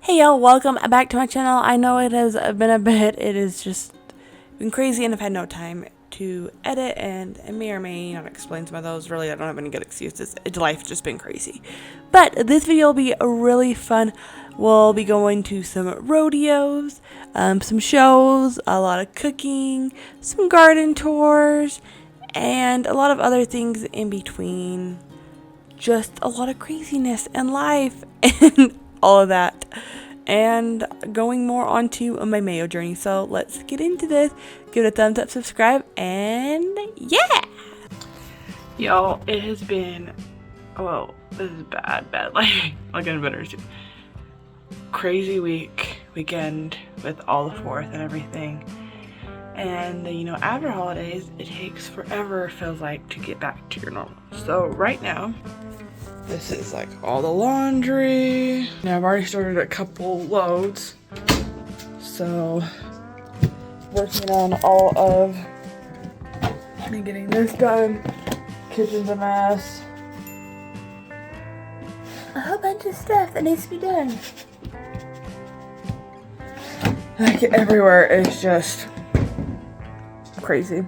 Hey y'all, welcome back to my channel. I know it has been a bit, it has just been crazy and I've had no time to edit and I may or may not explain some of those. Really, I don't have any good excuses. Life's just been crazy. But this video will be really fun. We'll be going to some rodeos, some shows, a lot of cooking, some garden tours, and a lot of other things in between. Just a lot of craziness and life and all of that, and going more onto my Mayo journey. So let's get into this. Give it a thumbs up, subscribe, and yeah! Y'all, it has been, oh, this is bad, like in better too. Crazy weekend with all the 4th and everything. And you know, after holidays, it takes forever, it feels like, to get back to your normal. So right now, this is like all the laundry. Now I've already started a couple loads. So working on all of me getting this done. Kitchen's a mess. A whole bunch of stuff that needs to be done. Like everywhere is just crazy.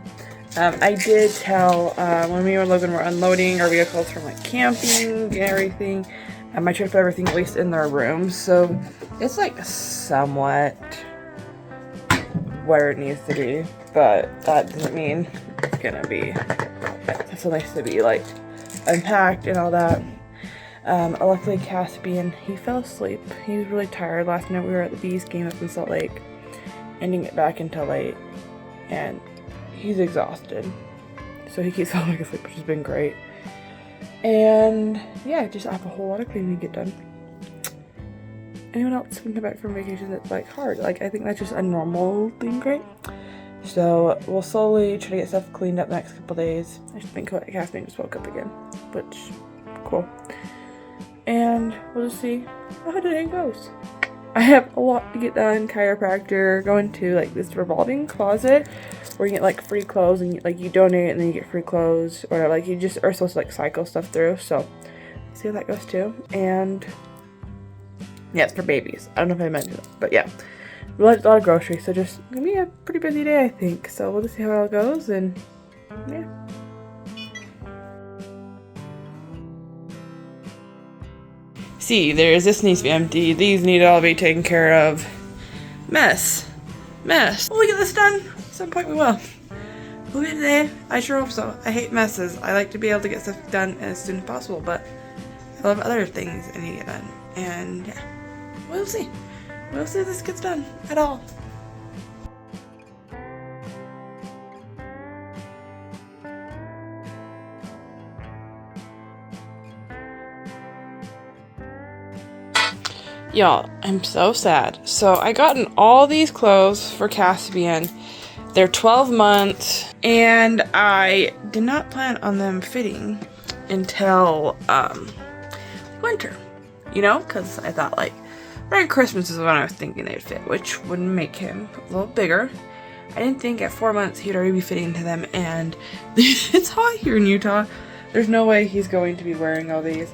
I did tell when me and Logan were unloading our vehicles from like camping and everything, I tried to put everything at least in their rooms, so it's like somewhat where it needs to be, but that doesn't mean it's gonna be. It still needs to be like unpacked and all that. Luckily Caspian, he fell asleep. He was really tired last night. We were at the Bees game up in Salt Lake and didn't get back until late, and he's exhausted, so he keeps falling asleep, which has been great. And yeah, just I have a whole lot of cleaning to get done. Anyone else who come back from vacation that's like hard? Like, I think that's just a normal thing, right? So we'll slowly try to get stuff cleaned up the next couple days. I just think Caspian just woke up again, which cool. And we'll just see how today goes. I have a lot to get done. Chiropractor, going to like this revolving closet where you get like free clothes, and like you donate and then you get free clothes, or like you just are supposed to like cycle stuff through. So see how that goes too. And yeah, it's for babies. I don't know if I mentioned it, but yeah, a lot of groceries. So just gonna be a pretty busy day, I think. So we'll just see how it all goes, and yeah. See, this needs to be empty. These need to all be taken care of. Mess. Will we get this done? At some point we will. Will we today? I sure hope so. I hate messes. I like to be able to get stuff done as soon as possible, but I love other things I need to get done. And yeah, we'll see. We'll see if this gets done at all. Y'all, I'm so sad. So I gotten all these clothes for Caspian. They're 12 months, and I did not plan on them fitting until winter, you know, because I thought like around Christmas is when I was thinking they'd fit, which would make him a little bigger. I didn't think at 4 months he'd already be fitting into them, and it's hot here in Utah. There's no way he's going to be wearing all these.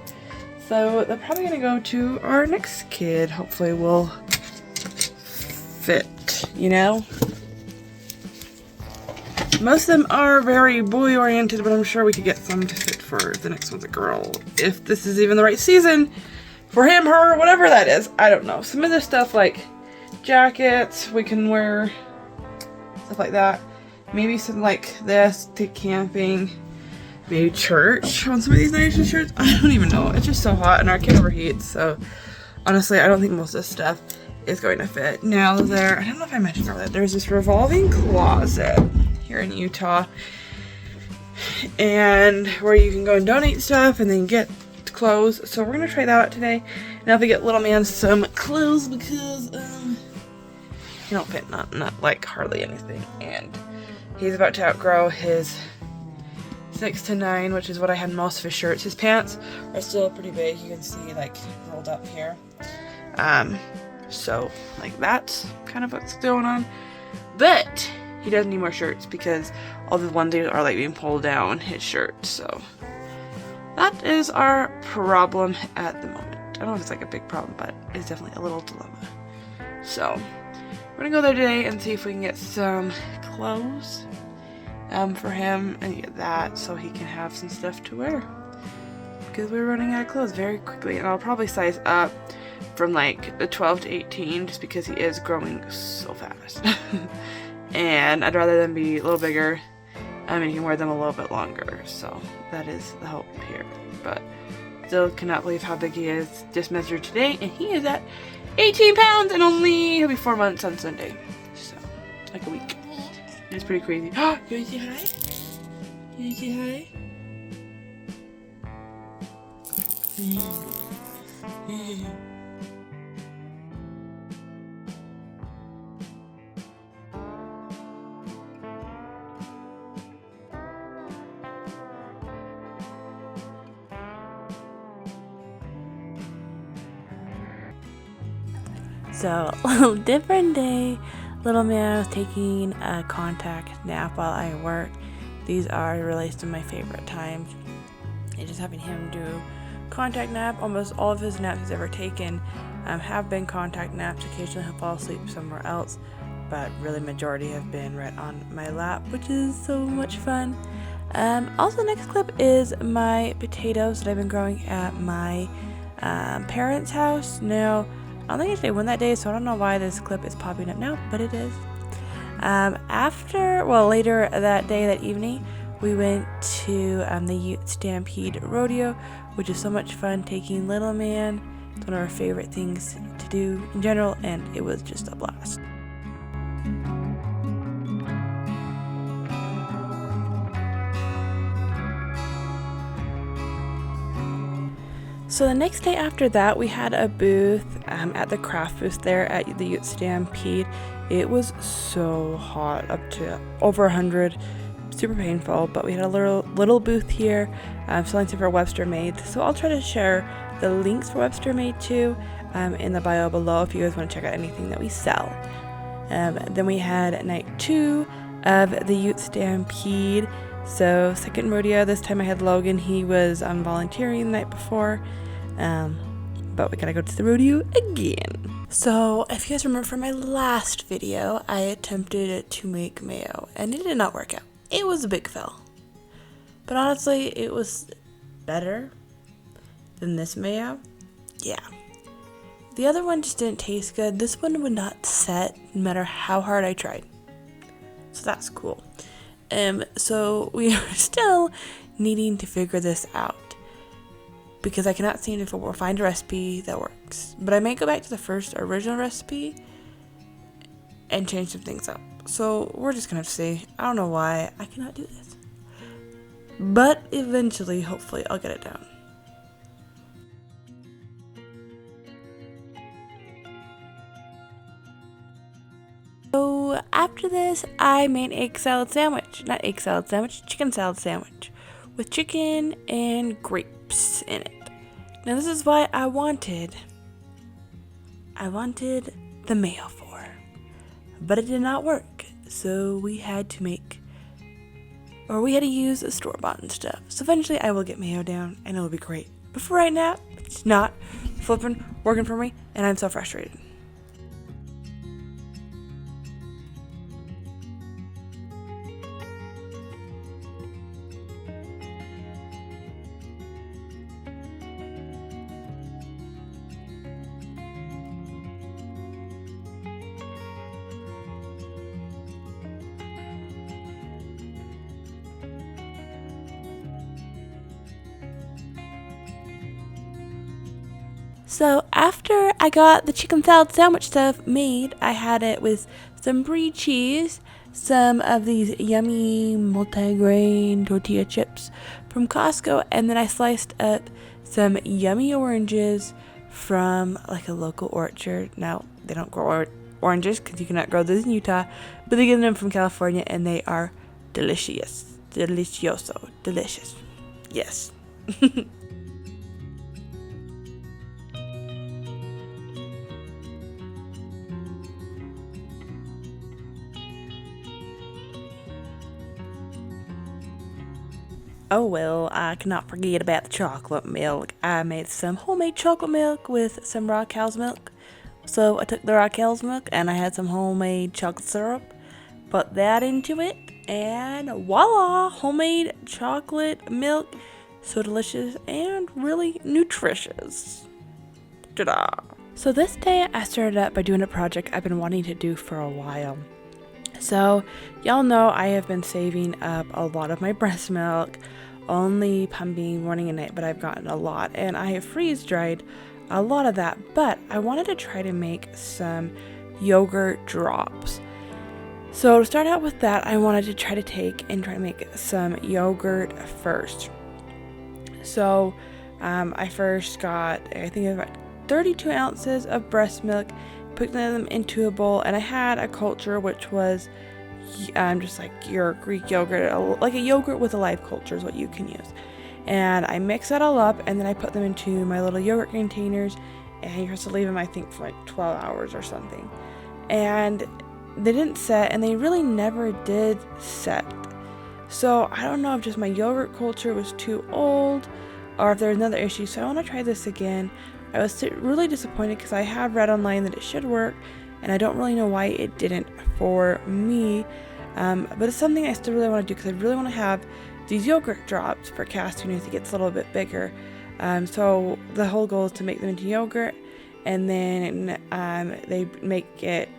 So they're probably gonna go to our next kid. Hopefully will fit, you know? Most of them are very boy oriented, but I'm sure we could get some to fit for the next one's a girl. If this is even the right season for him, her, whatever that is. I don't know. Some of this stuff like jackets, we can wear stuff like that. Maybe some like this to camping. Maybe church on some of these nicer shirts. I don't even know. It's just so hot and our kid overheats. So honestly, I don't think most of this stuff is going to fit. Now I don't know if I mentioned earlier, there's this revolving closet here in Utah, and where you can go and donate stuff and then get clothes. So we're going to try that out today. Now if we get little man some clothes, because he don't fit not like hardly anything. And he's about to outgrow his 6 to 9, which is what I had most of his shirts. His pants are still pretty big. You can see like rolled up here. So like that's kind of what's going on. But he doesn't need more shirts because all the onesies are like being pulled down his shirt. So that is our problem at the moment. I don't know if it's like a big problem, but it's definitely a little dilemma. So we're gonna go there today and see if we can get some clothes for him and get that so he can have some stuff to wear, because we're running out of clothes very quickly. And I'll probably size up from like the 12 to 18 just because he is growing so fast. And I'd rather them be a little bigger and he can wear them a little bit longer. So that is the hope here. But still cannot believe how big he is. Just measured today and he is at 18 pounds and he'll be 4 months on Sunday. So like a week. It's pretty crazy. You wanna say hi? You wanna say hi? So, a little different day. Little man was taking a contact nap while I work. These are really some of my favorite times. And just having him do contact nap. Almost all of his naps he's ever taken have been contact naps. Occasionally he'll fall asleep somewhere else, but really majority have been right on my lap, which is so much fun. Also, the next clip is my potatoes that I've been growing at my parents' house. Now, I don't think it's day one that day, so I don't know why this clip is popping up now, but it is. Later that day, that evening, we went to the Ute Stampede rodeo, which is so much fun taking little man. It's one of our favorite things to do in general, and it was just a blast. So the next day after that, we had a booth at the craft booth there at the Ute Stampede. It was so hot, up to over 100, super painful, but we had a little booth here selling stuff for Webster Made. So I'll try to share the links for Webster Made too in the bio below if you guys want to check out anything that we sell. Then we had night 2 of the Ute Stampede. So second rodeo, this time I had Logan. He was volunteering the night before, but we gotta go to the rodeo again. So if you guys remember from my last video, I attempted to make mayo and it did not work out. It was a big fail, but honestly it was better than this mayo. Yeah, the other one just didn't taste good. This one would not set no matter how hard I tried, so that's cool. So we are still needing to figure this out because I cannot seem to find a recipe that works. But I may go back to the first original recipe and change some things up. So we're just gonna have to see. I don't know why I cannot do this, but eventually, hopefully, I'll get it down. So after this, I made chicken salad sandwich with chicken and grapes in it. Now this is why I wanted the mayo for, but it did not work. So we had to use a store-bought and stuff. So eventually I will get mayo down and it'll be great. But for right now, it's not flipping working for me and I'm so frustrated. So after I got the chicken salad sandwich stuff made, I had it with some brie cheese, some of these yummy multi-grain tortilla chips from Costco, and then I sliced up some yummy oranges from like a local orchard. Now, they don't grow oranges because you cannot grow those in Utah, but they get them from California and they are delicious. Delicioso. Delicious. Yes. Oh well, I cannot forget about the chocolate milk. I made some homemade chocolate milk with some raw cow's milk. So I took the raw cow's milk and I had some homemade chocolate syrup, put that into it, and voila! Homemade chocolate milk. So delicious and really nutritious. Ta-da! So this day I started out by doing a project I've been wanting to do for a while. So y'all know I have been saving up a lot of my breast milk, only pumping morning and night, but I've gotten a lot and I have freeze dried a lot of that. But I wanted to try to make some yogurt drops. So to start out with that, I wanted to try to make some yogurt first. So I first got, I think it was about 32 ounces of breast milk, put them into a bowl, and I had a culture which was just like your Greek yogurt, like a yogurt with a live culture is what you can use. And I mix that all up, and then I put them into my little yogurt containers, and you're supposed to leave them, I think, for like 12 hours or something. And they didn't set, and they really never did set. So I don't know if just my yogurt culture was too old, or if there's another issue. So I want to try this again. I was really disappointed because I have read online that it should work, and I don't really know why it didn't for me. But it's something I still really want to do because I really want to have these yogurt drops for Cassie as he gets a little bit bigger. So the whole goal is to make them into yogurt, and then they make it,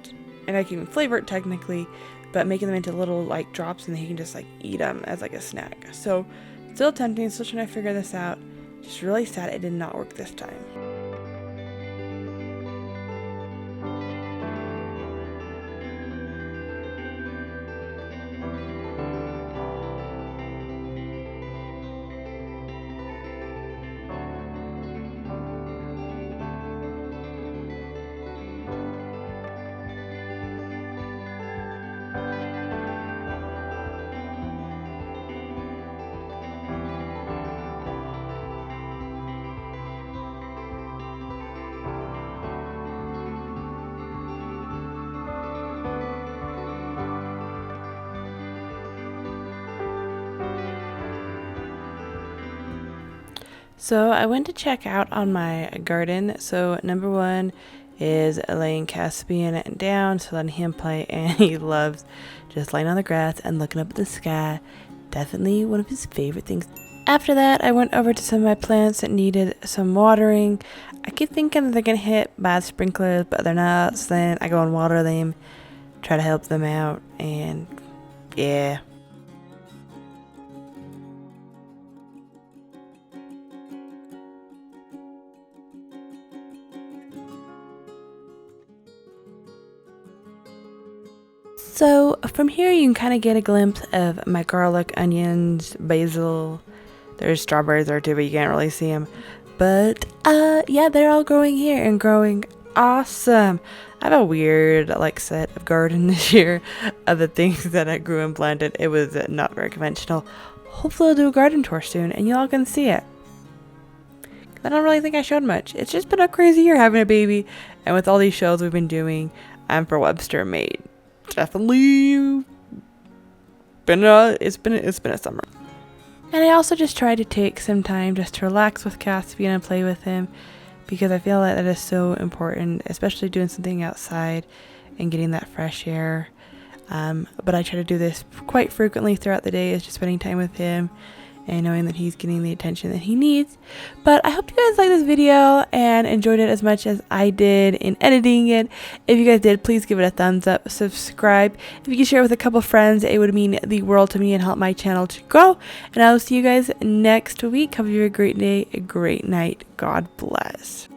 and I can flavor it technically, but making them into little like drops, and then he can just like eat them as like a snack. So still tempting, still trying to figure this out. Just really sad it did not work this time. So I went to check out on my garden. So number one is laying Caspian down, so letting him play, and he loves just laying on the grass and looking up at the sky. Definitely one of his favorite things. After that, I went over to some of my plants that needed some watering. I keep thinking that they're gonna hit by the sprinklers, but they're not. So then I go and water them, try to help them out, and yeah. So from here you can kind of get a glimpse of my garlic, onions, basil. There's strawberries there too, but you can't really see them. But yeah, they're all growing here and growing awesome. I have a weird like set of garden this year of the things that I grew and planted. It was not very conventional. Hopefully I'll do a garden tour soon and y'all can see it. I don't really think I showed much. It's just been a crazy year having a baby, and with all these shows we've been doing, I'm for Webster made. Definitely it's been a summer. And I also just try to take some time just to relax with Caspian and play with him, because I feel like that is so important, especially doing something outside and getting that fresh air. But I try to do this quite frequently throughout the day, is just spending time with him and knowing that he's getting the attention that he needs. But I hope you guys liked this video and enjoyed it as much as I did in editing it. If you guys did, please give it a thumbs up, subscribe. If you could share it with a couple friends, it would mean the world to me and help my channel to grow. And I will see you guys next week. Hope you have a great day, a great night. God bless.